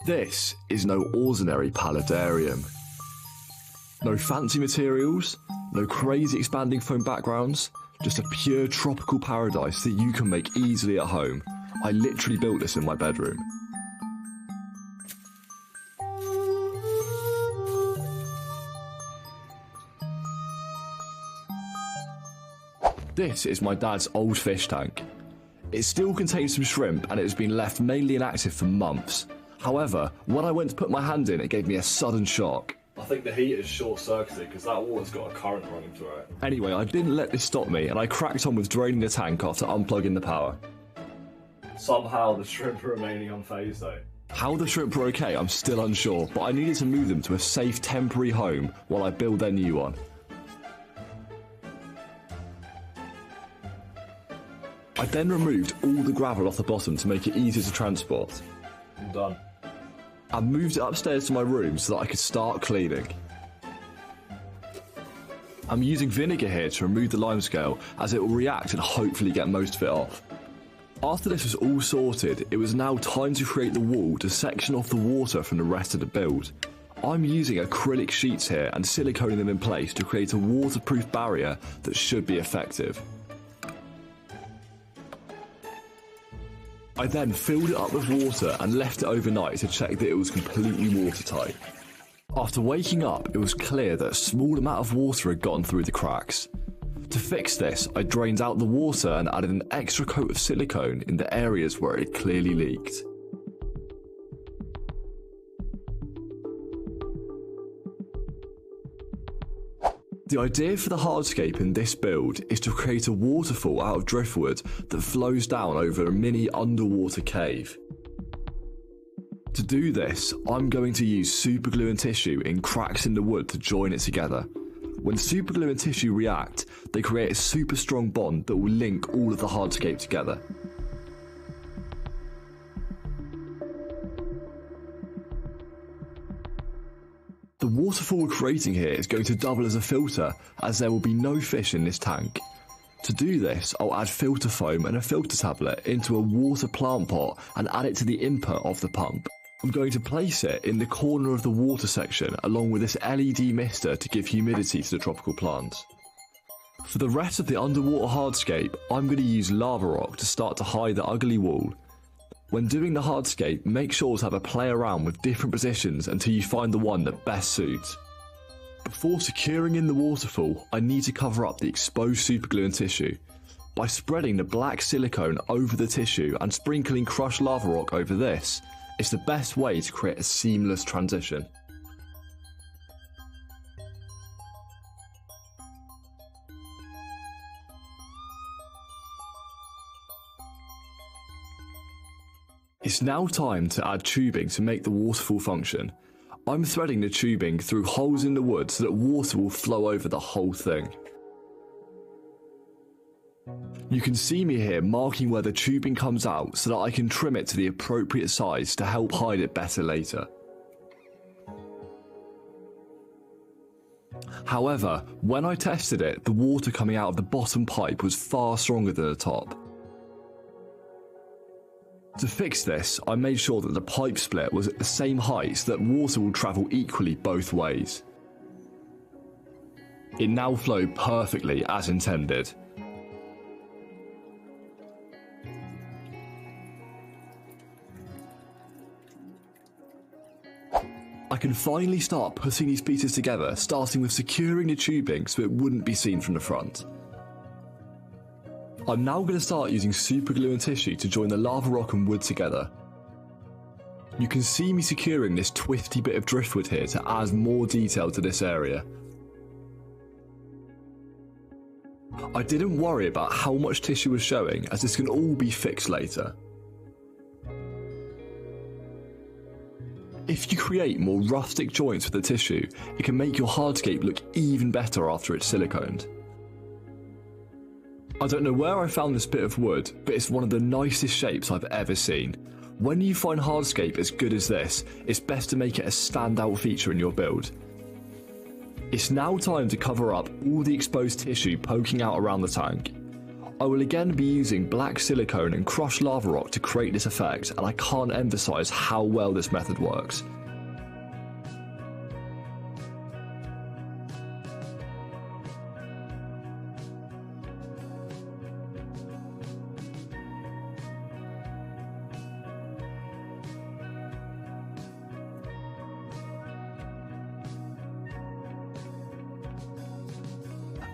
This is no ordinary paludarium. No fancy materials, no crazy expanding foam backgrounds, just a pure tropical paradise that you can make easily at home. I literally built this in my bedroom. This is my dad's old fish tank. It still contains some shrimp and it has been left mainly inactive for months. However, when I went to put my hand in, it gave me a sudden shock. I think the heat is short-circuited because that water's got a current running through it. Anyway, I didn't let this stop me and I cracked on with draining the tank after unplugging the power. Somehow the shrimp are remaining unfazed though. How the shrimp were okay, I'm still unsure, but I needed to move them to a safe temporary home while I build their new one. I then removed all the gravel off the bottom to make it easier to transport. I'm done. I moved it upstairs to my room so that I could start cleaning. I'm using vinegar here to remove the limescale as it will react and hopefully get most of it off. After this was all sorted, it was now time to create the wall to section off the water from the rest of the build. I'm using acrylic sheets here and siliconing them in place to create a waterproof barrier that should be effective. I then filled it up with water and left it overnight to check that it was completely watertight. After waking up, it was clear that a small amount of water had gotten through the cracks. To fix this, I drained out the water and added an extra coat of silicone in the areas where it had clearly leaked. The idea for the hardscape in this build is to create a waterfall out of driftwood that flows down over a mini underwater cave. To do this, I'm going to use superglue and tissue in cracks in the wood to join it together. When superglue and tissue react, they create a super strong bond that will link all of the hardscape together. The waterfall we're creating here is going to double as a filter, as there will be no fish in this tank. To do this, I'll add filter foam and a filter tablet into a water plant pot and add it to the input of the pump. I'm going to place it in the corner of the water section along with this LED mister to give humidity to the tropical plants. For the rest of the underwater hardscape, I'm going to use lava rock to start to hide the ugly wall. When doing the hardscape, make sure to have a play around with different positions until you find the one that best suits. Before securing in the waterfall, I need to cover up the exposed superglue and tissue. By spreading the black silicone over the tissue and sprinkling crushed lava rock over this, it's the best way to create a seamless transition. It's now time to add tubing to make the waterfall function. I'm threading the tubing through holes in the wood so that water will flow over the whole thing. You can see me here marking where the tubing comes out so that I can trim it to the appropriate size to help hide it better later. However, when I tested it, the water coming out of the bottom pipe was far stronger than the top. To fix this, I made sure that the pipe split was at the same height so that water will travel equally both ways. It now flowed perfectly as intended. I can finally start putting these pieces together, starting with securing the tubing so it wouldn't be seen from the front. I'm now going to start using superglue and tissue to join the lava rock and wood together. You can see me securing this twisty bit of driftwood here to add more detail to this area. I didn't worry about how much tissue was showing, as this can all be fixed later. If you create more rustic joints with the tissue, it can make your hardscape look even better after it's siliconed. I don't know where I found this bit of wood, but it's one of the nicest shapes I've ever seen. When you find hardscape as good as this, it's best to make it a standout feature in your build. It's now time to cover up all the exposed tissue poking out around the tank. I will again be using black silicone and crushed lava rock to create this effect, and I can't emphasise how well this method works.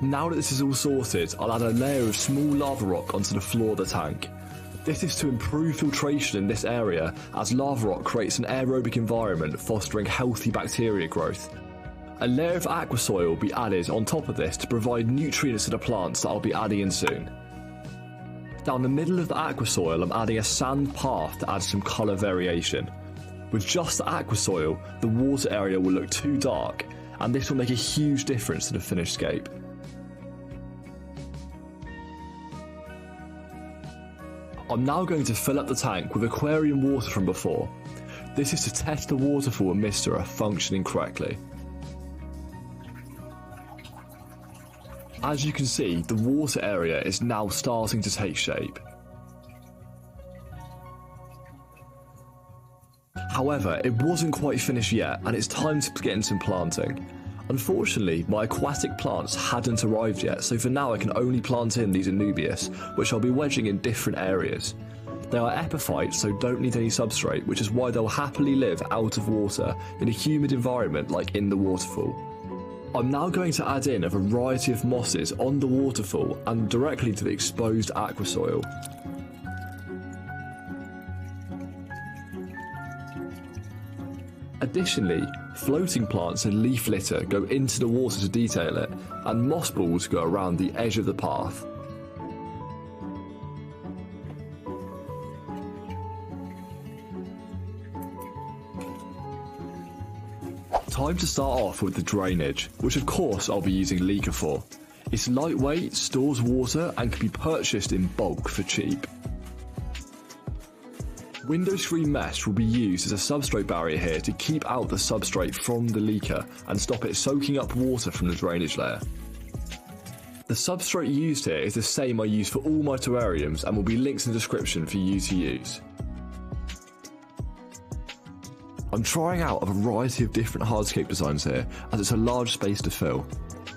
Now that this is all sorted, I'll add a layer of small lava rock onto the floor of the tank. This is to improve filtration in this area, as lava rock creates an aerobic environment fostering healthy bacteria growth. A layer of aqua soil will be added on top of this to provide nutrients to the plants that I'll be adding in soon. Down the middle of the aqua soil, I'm adding a sand path to add some colour variation. With just the aqua soil, the water area will look too dark, and this will make a huge difference to the finished scape. I'm now going to fill up the tank with aquarium water from before. This is to test the waterfall and mister are functioning correctly. As you can see, the water area is now starting to take shape. However, it wasn't quite finished yet, and it's time to get into some planting. Unfortunately, my aquatic plants hadn't arrived yet, so for now I can only plant in these Anubias, which I'll be wedging in different areas. They are epiphytes, so don't need any substrate, which is why they'll happily live out of water in a humid environment like in the waterfall. I'm now going to add in a variety of mosses on the waterfall and directly to the exposed aqua soil. Additionally, floating plants and leaf litter go into the water to detail it, and moss balls go around the edge of the path. Time to start off with the drainage, which of course I'll be using Leaker for. It's lightweight, stores water, and can be purchased in bulk for cheap. Window screen mesh will be used as a substrate barrier here to keep out the substrate from the leaker and stop it soaking up water from the drainage layer. The substrate used here is the same I use for all my terrariums and will be linked in the description for you to use. I'm trying out a variety of different hardscape designs here as it's a large space to fill.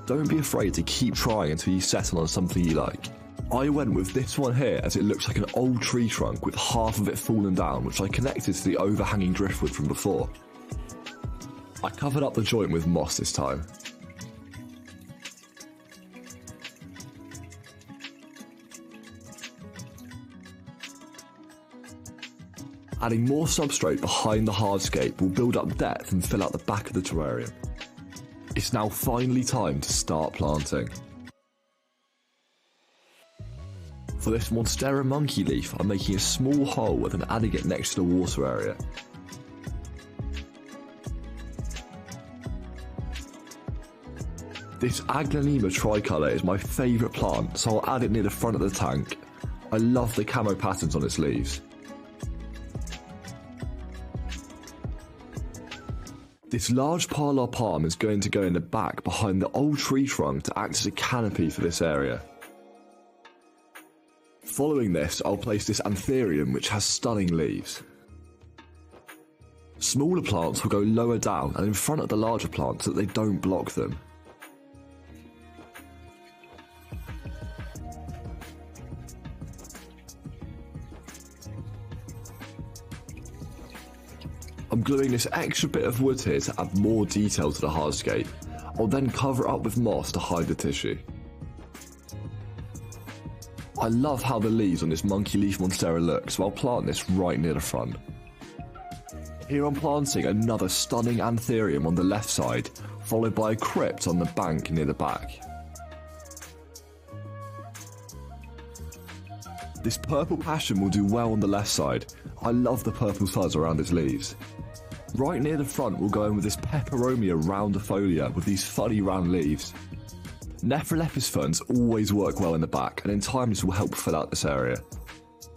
Don't be afraid to keep trying until you settle on something you like. I went with this one here as it looks like an old tree trunk with half of it fallen down, which I connected to the overhanging driftwood from before. I covered up the joint with moss this time. Adding more substrate behind the hardscape will build up depth and fill out the back of the terrarium. It's now finally time to start planting. For this Monstera monkey leaf, I'm making a small hole and then adding it next to the water area. This Aglaonema tricolour is my favourite plant, so I'll add it near the front of the tank. I love the camo patterns on its leaves. This large parlor palm is going to go in the back behind the old tree trunk to act as a canopy for this area. Following this, I'll place this Anthurium, which has stunning leaves. Smaller plants will go lower down and in front of the larger plants so that they don't block them. I'm gluing this extra bit of wood here to add more detail to the hardscape. I'll then cover it up with moss to hide the tissue. I love how the leaves on this monkey leaf monstera look, so I'll plant this right near the front. Here I'm planting another stunning Anthurium on the left side, followed by a crypt on the bank near the back. This purple passion will do well on the left side. I love the purple fuzz around its leaves. Right near the front we'll go in with this Peperomia roundifolia with these funny round leaves. Nephrolepis ferns always work well in the back, and in time this will help fill out this area.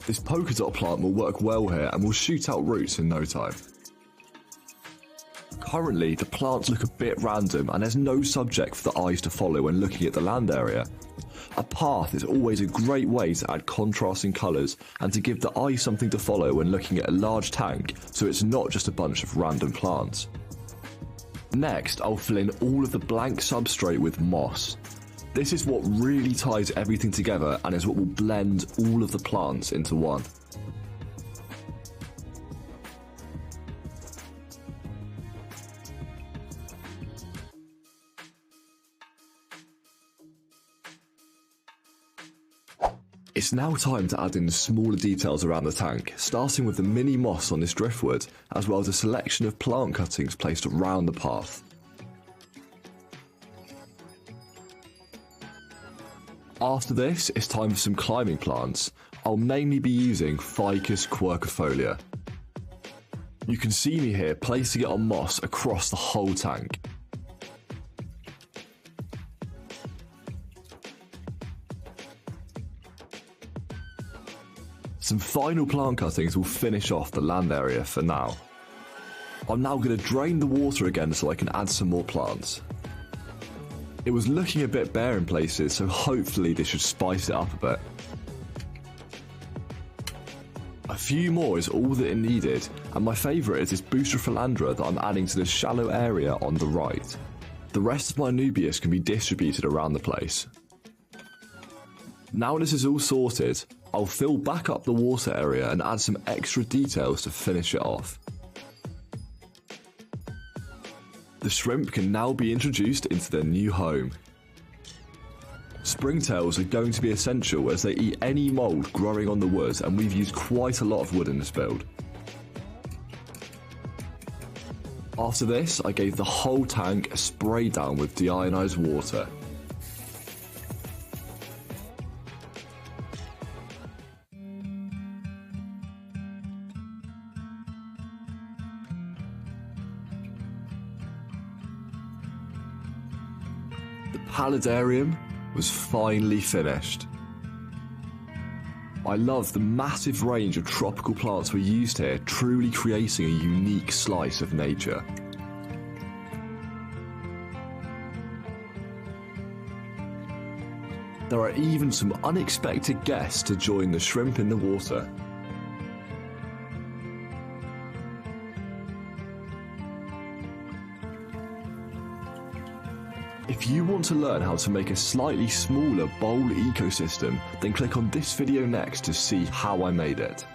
This polka dot plant will work well here and will shoot out roots in no time. Currently the plants look a bit random and there's no subject for the eyes to follow when looking at the land area. A path is always a great way to add contrasting colours and to give the eye something to follow when looking at a large tank, so it's not just a bunch of random plants. Next, I'll fill in all of the blank substrate with moss. This is what really ties everything together and is what will blend all of the plants into one. It's now time to add in the smaller details around the tank, starting with the mini moss on this driftwood, as well as a selection of plant cuttings placed around the path. After this, it's time for some climbing plants. I'll mainly be using Ficus quercifolia. You can see me here placing it on moss across the whole tank. Some final plant cuttings will finish off the land area for now. I'm now going to drain the water again so I can add some more plants. It was looking a bit bare in places, so hopefully this should spice it up a bit. A few more is all that it needed, and my favourite is this Booster Philandra that I'm adding to the shallow area on the right. The rest of my Nubius can be distributed around the place. Now this is all sorted, I'll fill back up the water area and add some extra details to finish it off. The shrimp can now be introduced into their new home. Springtails are going to be essential as they eat any mould growing on the wood, and we've used quite a lot of wood in this build. After this, I gave the whole tank a spray down with deionized water. The Paludarium was finally finished. I love the massive range of tropical plants we used here, truly creating a unique slice of nature. There are even some unexpected guests to join the shrimp in the water. If you want to learn how to make a slightly smaller bowl ecosystem, then click on this video next to see how I made it.